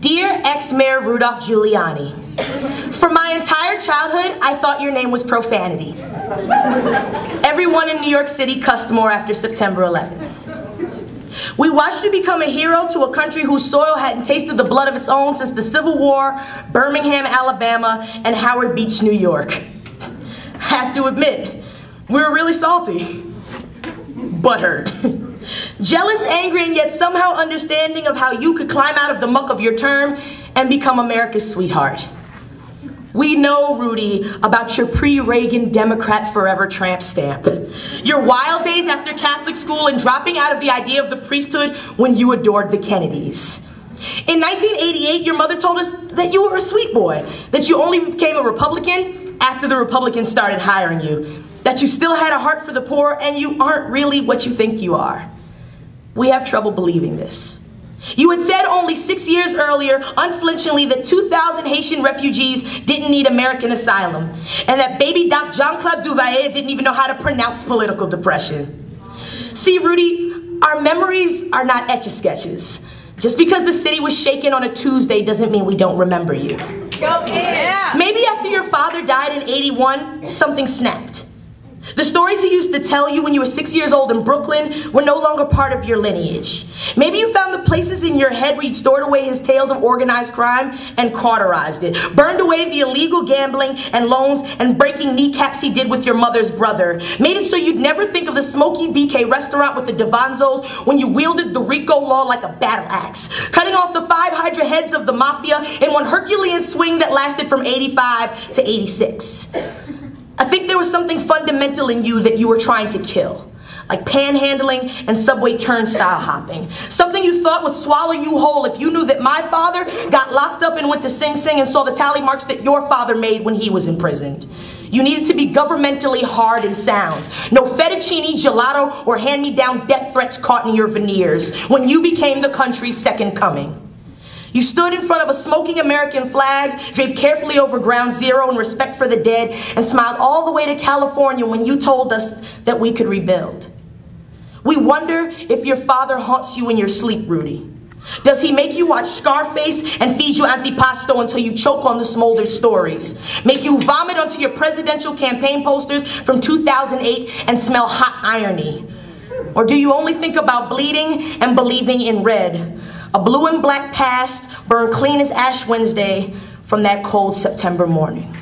Dear ex-mayor Rudolph Giuliani, for my entire childhood, I thought your name was profanity. Everyone in New York City cussed more after September 11th. We watched you become a hero to a country whose soil hadn't tasted the blood of its own since the Civil War, Birmingham, Alabama, and Howard Beach, New York. I have to admit, we were really salty. Butthurt. Jealous, angry, and yet somehow understanding of how you could climb out of the muck of your term and become America's sweetheart. We know, Rudy, about your pre-Reagan Democrats Forever tramp stamp. Your wild days after Catholic school and dropping out of the idea of the priesthood when you adored the Kennedys. In 1988, your mother told us that you were a sweet boy, that you only became a Republican after the Republicans started hiring you, that you still had a heart for the poor, and you aren't really what you think you are. We have trouble believing this. You had said only 6 years earlier, unflinchingly, that 2,000 Haitian refugees didn't need American asylum, and that baby Doc Jean-Claude Duvalier didn't even know how to pronounce political depression. See, Rudy, our memories are not etch-a-sketches. Just because the city was shaken on a Tuesday doesn't mean we don't remember you. Go yeah. Maybe after your father died in '81, something snapped. The stories he used to tell you when you were 6 years old in Brooklyn were no longer part of your lineage. Maybe you found the places in your head where you'd stored away his tales of organized crime and cauterized it. Burned away the illegal gambling and loans and breaking kneecaps he did with your mother's brother. Made it so you'd never think of the smoky BK restaurant with the Devanzos when you wielded the RICO law like a battle axe. Cutting off the 5 Hydra heads of the mafia in one Herculean swing that lasted from '85 to '86. I think there was something fundamental in you that you were trying to kill, like panhandling and subway turnstile hopping. Something you thought would swallow you whole if you knew that my father got locked up and went to Sing Sing and saw the tally marks that your father made when he was imprisoned. You needed to be governmentally hard and sound. No fettuccine, gelato, or hand-me-down death threats caught in your veneers when you became the country's second coming. You stood in front of a smoking American flag, draped carefully over ground zero in respect for the dead, and smiled all the way to California when you told us that we could rebuild. We wonder if your father haunts you in your sleep, Rudy. Does he make you watch Scarface and feed you antipasto until you choke on the smoldered stories? Make you vomit onto your presidential campaign posters from 2008 and smell hot irony? Or do you only think about bleeding and believing in red? A blue and black past burned clean as Ash Wednesday from that cold September morning.